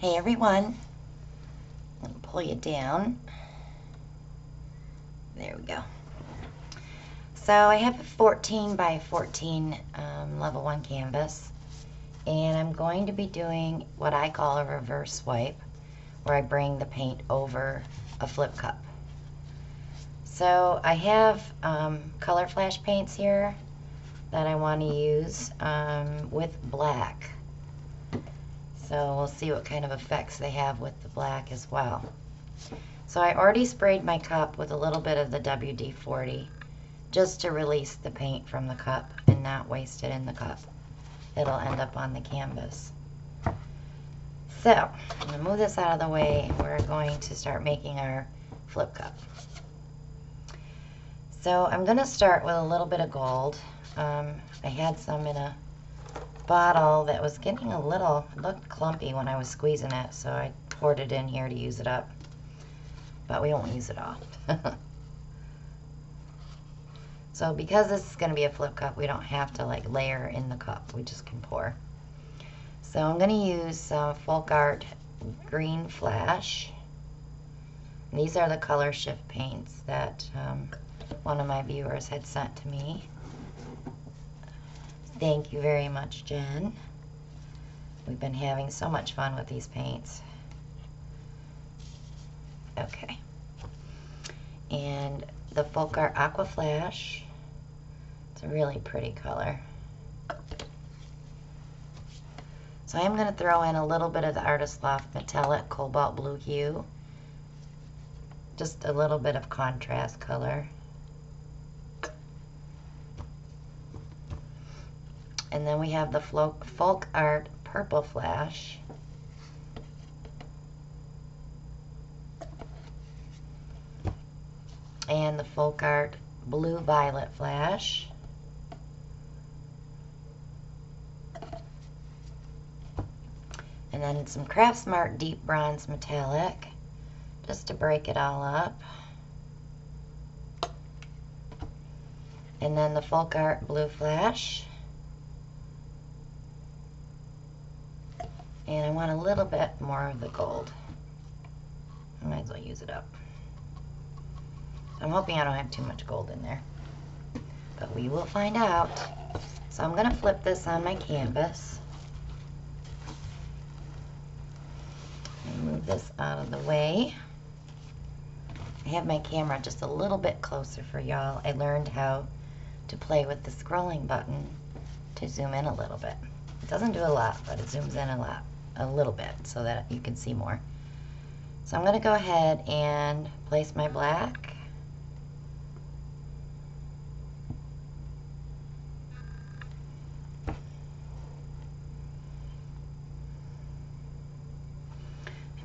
Hey everyone, I'm going to pull you down. There we go. So I have a 14 by 14 level 1 canvas, and I'm going to be doing what I call a reverse wipe, where I bring the paint over a flip cup. So I have color flash paints here that I want to use with black. So we'll see what kind of effects they have with the black as well. So I already sprayed my cup with a little bit of the WD-40 just to release the paint from the cup and not waste it in the cup. It'll end up on the canvas. So I'm going to move this out of the way. We're going to start making our flip cup. So I'm going to start with a little bit of gold. I had some in a bottle that was getting a little, it looked clumpy when I was squeezing it, so I poured it in here to use it up, but we won't use it all. So because this is going to be a flip cup, we don't have to like layer in the cup, we just can pour. So I'm going to use Folk Art Green Flash. And these are the color shift paints that one of my viewers had sent to me. Thank you very much, Jen. We've been having so much fun with these paints. Okay. And the Folk Art Aqua Flash. It's a really pretty color. So I'm going to throw in a little bit of the Artist Loft Metallic Cobalt Blue Hue. Just a little bit of contrast color. And then we have the Folk Art Purple Flash. And the Folk Art Blue Violet Flash. And then some Craftsmart Deep Bronze Metallic, just to break it all up. And then the Folk Art Blue Flash. And I want a little bit more of the gold. I might as well use it up. I'm hoping I don't have too much gold in there, but we will find out. So I'm going to flip this on my canvas. Move this out of the way. I have my camera just a little bit closer for y'all. I learned how to play with the scrolling button to zoom in a little bit. It doesn't do a lot, but it zooms in a little bit so that you can see more. So I'm going to go ahead and place my black. I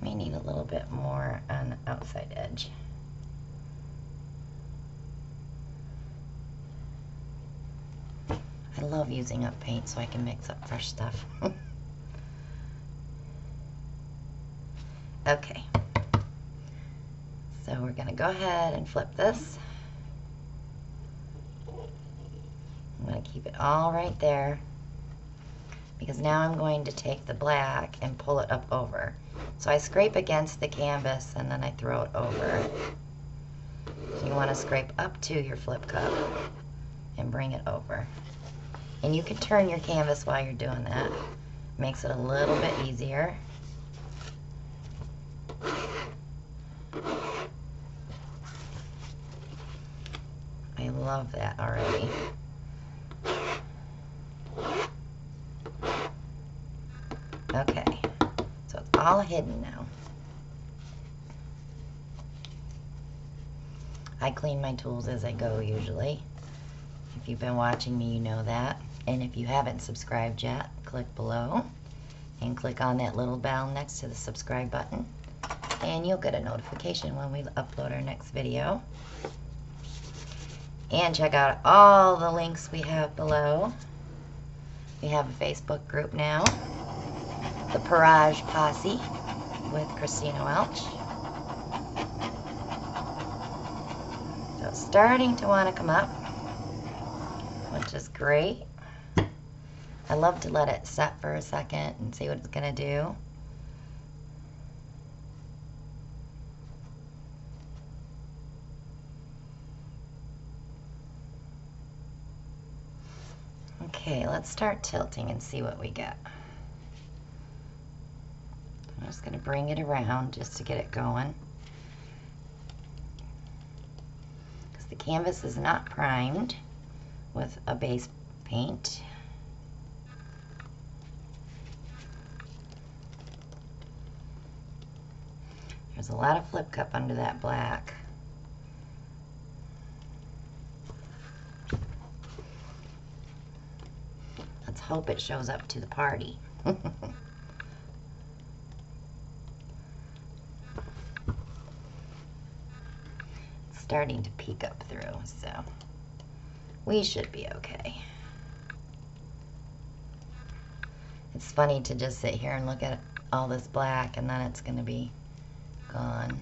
may need a little bit more on the outside edge. I love using up paint so I can mix up fresh stuff. Okay, so we're going to go ahead and flip this. I'm going to keep it all right there because now I'm going to take the black and pull it up over. So I scrape against the canvas and then I throw it over. So you want to scrape up to your flip cup and bring it over. And you can turn your canvas while you're doing that. Makes it a little bit easier. I love that already. Okay, so it's all hidden now. I clean my tools as I go usually. If you've been watching me, you know that. And if you haven't subscribed yet, click below and click on that little bell next to the subscribe button, and you'll get a notification when we upload our next video. And check out all the links we have below. We have a Facebook group now, the Parage Posse with Christina Welch. So it's starting to want to come up, which is great. I love to let it set for a second and see what it's going to do. Okay, let's start tilting and see what we get. I'm just going to bring it around just to get it going. Because the canvas is not primed with a base paint. There's a lot of flip cup under that black. Let's hope it shows up to the party. It's starting to peek up through, so we should be okay. It's funny to just sit here and look at all this black and then it's going to be gone.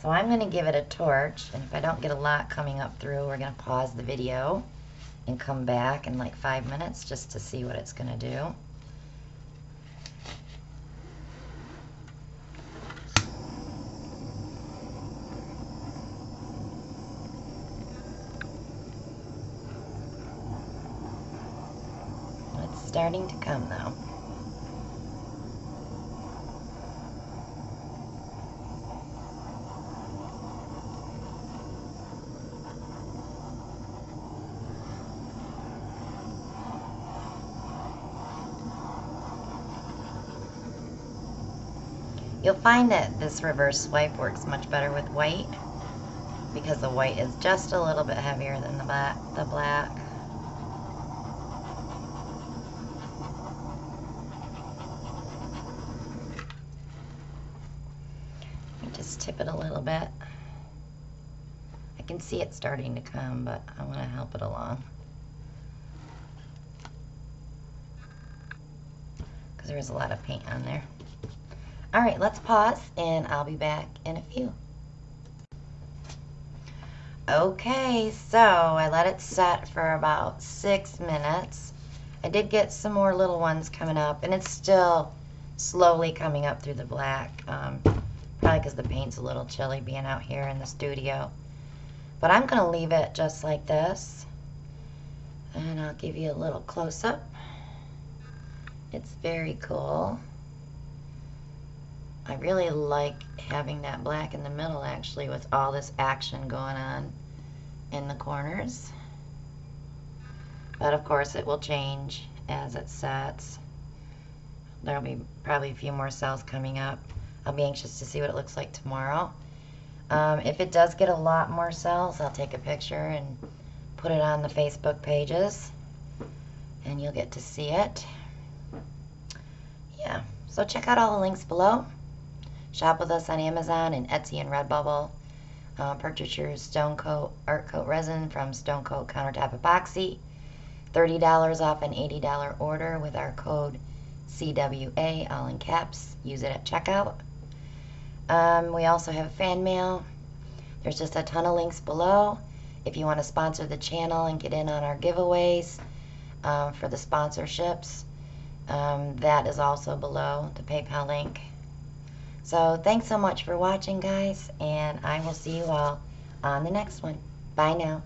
So I'm going to give it a torch, and if I don't get a lot coming up through, we're going to pause the video and come back in like 5 minutes just to see what it's going to do. It's starting to come though. You'll find that this reverse swipe works much better with white because the white is just a little bit heavier than the black. Let me just tip it a little bit. I can see it starting to come, but I want to help it along. Because there's a lot of paint on there. All right, let's pause and I'll be back in a few. Okay, so I let it set for about 6 minutes. I did get some more little ones coming up, and it's still slowly coming up through the black. Probably because the paint's a little chilly being out here in the studio. But I'm going to leave it just like this, and I'll give you a little close-up. It's very cool. I really like having that black in the middle actually with all this action going on in the corners. But of course it will change as it sets. There'll be probably a few more cells coming up. I'll be anxious to see what it looks like tomorrow. If it does get a lot more cells, I'll take a picture and put it on the Facebook pages and you'll get to see it. Yeah, so check out all the links below. Shop with us on Amazon and Etsy and Redbubble. Purchase your Stone Coat Art Coat resin from Stone Coat Countertop Epoxy. $30 off an $80 order with our code CWA, all in caps. Use it at checkout. We also have fan mail. There's just a ton of links below. If you want to sponsor the channel and get in on our giveaways for the sponsorships, that is also below the PayPal link. So thanks so much for watching, guys, and I will see you all on the next one. Bye now.